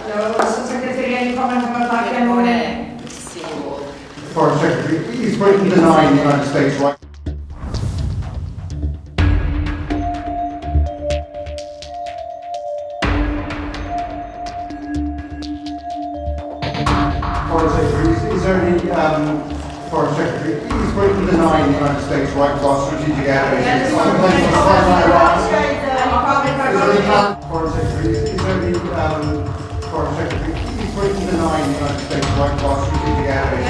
Foreign Secretary, is Britain denying the United States right? Foreign Secretary, is there any Foreign Secretary, is Britain denying the United States right to our strategic airbase? Foreign Secretary, is there any Foreign Secretary, is Britain denying the United States right to our strategic airbase?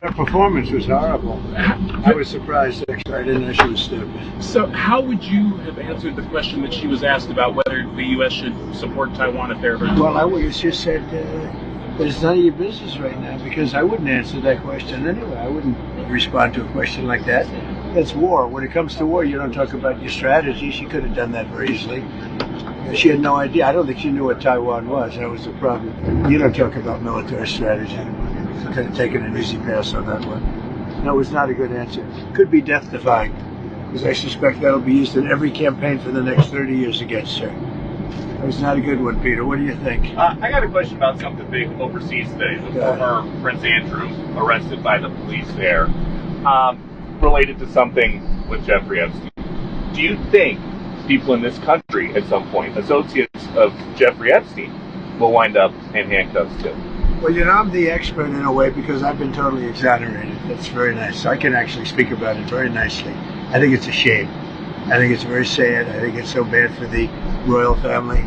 Her performance was horrible. I was surprised, actually. I didn't know she was stupid. So how would you have answered the question that she was asked about whether the U.S. should support Taiwan at Fairford? Well, I would have just said that it's none of your business right now, because I wouldn't answer that question anyway. I wouldn't respond to a question like that. That's war. When it comes to war, you don't talk about your strategy. She could have done that very easily. She had no idea. I don't think she knew what Taiwan was. That was the problem. You don't talk about military strategy. She could have taken an easy pass on that one. No, it was not a good answer. Could be death-defying, because I suspect that'll be used in every campaign for the next 30 years against her. It was not a good one, Peter. What do you think? I got a question about something big overseas today. The former Prince Andrew arrested by the police there, related to something with Jeffrey Epstein. Do you think people in this country at some point, associates of Jeffrey Epstein, will wind up in handcuffs too? Well, you know, I'm the expert in a way because I've been totally exonerated. That's very nice. I can actually speak about it very nicely. I think it's a shame. I think it's very sad. I think it's so bad for the royal family.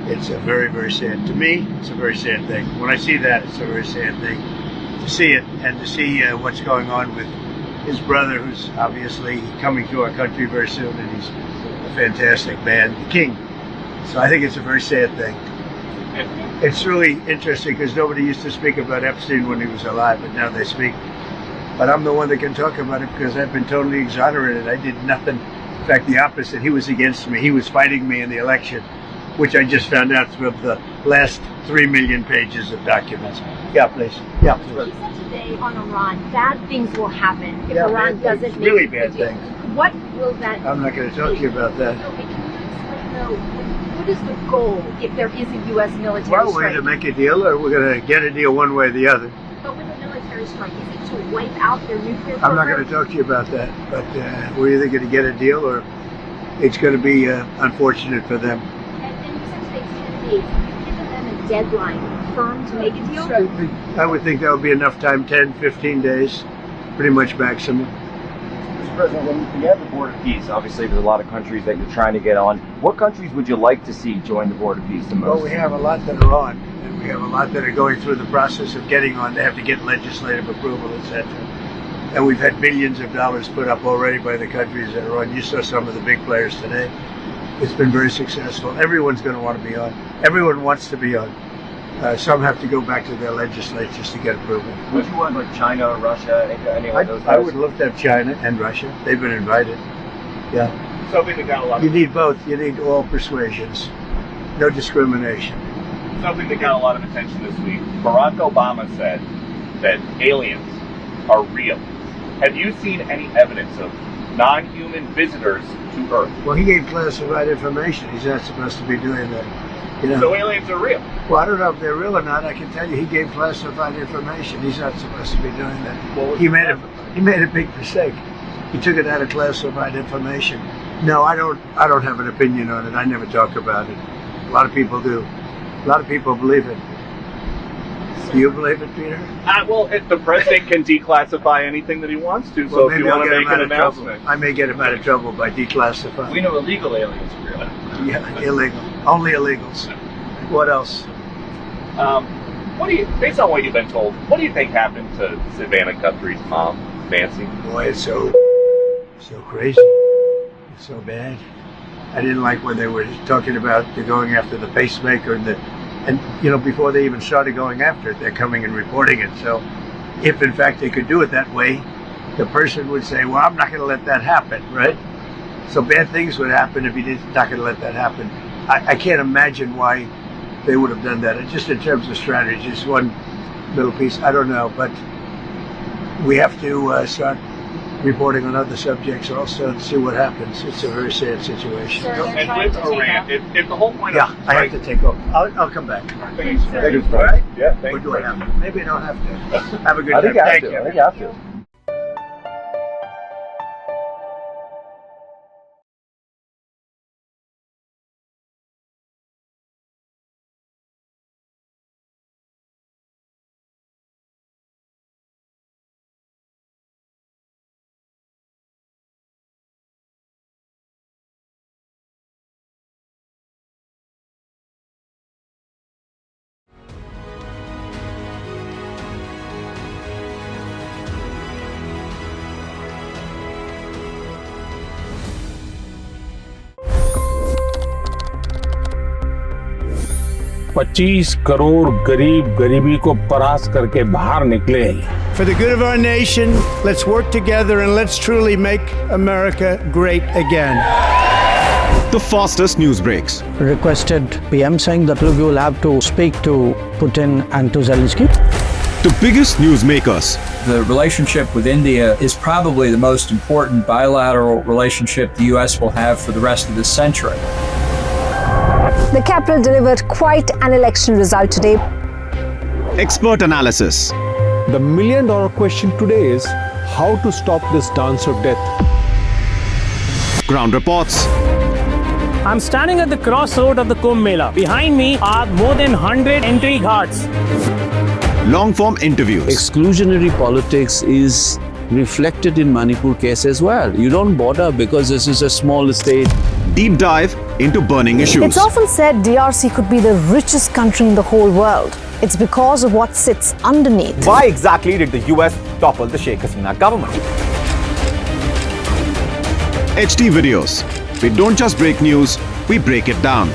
It's a very, very sad. To me, it's a very sad thing. When I see that, it's a very sad thing. To see it and to see what's going on with his brother, who's obviously coming to our country very soon, and he's a fantastic man, the king. So I think it's a very sad thing. It's really interesting because nobody used to speak about Epstein when he was alive, but now they speak. But I'm the one that can talk about it because I've been totally exonerated. I did nothing. In fact, the opposite. He was against me. He was fighting me in the election, which I just found out through the last 3 million pages of documents. Yeah, please. Yeah, please. She said today on Iran, bad things will happen if Iran doesn't make really bad things. What will that? I'm not going to talk to you about that. What is the goal if there is a U.S. military strike? Well, we're going to make a deal, or we're going to get a deal one way or the other. But with a military strike, is it to wipe out their nuclear program? I'm not going to talk to you about that. But we're either going to get a deal, or it's going to be unfortunate for them. And you said today 10 days. Have you given them a deadline firm to make a deal? I would think that would be enough time, 10, 15 days, pretty much maximum. Mr. President, when you have the Board of Peace, obviously there's a lot of countries that you're trying to get on. What countries would you like to see join the Board of Peace the most? Well, we have a lot that are on, and we have a lot that are going through the process of getting on. They have to get legislative approval, etc. And we've had billions of dollars put up already by the countries that are on. You saw some of the big players today. It's been very successful. Everyone's going to want to be on. Everyone wants to be on. Some have to go back to their legislatures to get approval. Would you want like China or Russia, any of those guys? I would love to have China and Russia. They've been invited. Yeah. Something that got a lot. You need both. You need all persuasions. No discrimination. Something that got a lot of attention this week. Barack Obama said that aliens are real. Have you seen any evidence of non-human visitors to Earth? Well, he gave classified information. He's not supposed to be doing that. You know? So aliens are real? Well, I don't know if they're real or not. I can tell you he gave classified information. He's not supposed to be doing that. He made a big mistake. He took it out of classified information. No, I don't have an opinion on it. I never talk about it. A lot of people do. A lot of people believe it. Do you believe it, Peter? Well, the president can declassify anything that he wants to. So if you want to make an announcement, I may get him out of trouble by declassifying. We know illegal aliens are real. Yeah, illegal. Only illegals. What else? based on what you've been told, what do you think happened to Savannah Guthrie's mom, Nancy? Boy, it's so crazy. It's so bad. I didn't like when they were talking about the going after the pacemaker and before they even started going after it, they're coming and reporting it. So if in fact they could do it that way, the person would say, well, I'm not going to let that happen, right? So bad things would happen if you're not going to let that happen. I can't imagine why they would have done that. And just in terms of strategy, just one little piece, I don't know, but we have to start reporting on other subjects also and see what happens. It's a very sad situation. Sir, they're And trying with to take Iran, off. if the whole point Yeah, of I have to take off. I'll come back. Thanks. Thank you, All right? Yeah, Or thank do you. I have to? Maybe I don't have to. Have a good I time. think you have Thank to. you. I think you have to. $25 crore गरीब गरीबी को परास्त करके बाहर निकले। For the good of our nation, let's work together and let's truly make America great again. The fastest news breaks. Requested PM saying that look, you will have to speak to Putin and to Zelensky. The biggest news makers. The relationship with India is probably the most important bilateral relationship the US will have for the rest of this century. The capital delivered quite an election result today. Expert analysis. The million-dollar question today is how to stop this dance of death. Ground reports. I'm standing at the crossroad of the Kumbh Mela. Behind me are more than 100 entry ghats. Long-form interviews. Exclusionary politics is reflected in Manipur case as well. You don't bother because this is a small state. Deep dive into burning issues. It's often said DRC could be the richest country in the whole world. It's because of what sits underneath. Why exactly did the US topple the Sheikh Hasina government? HT videos. We don't just break news, we break it down.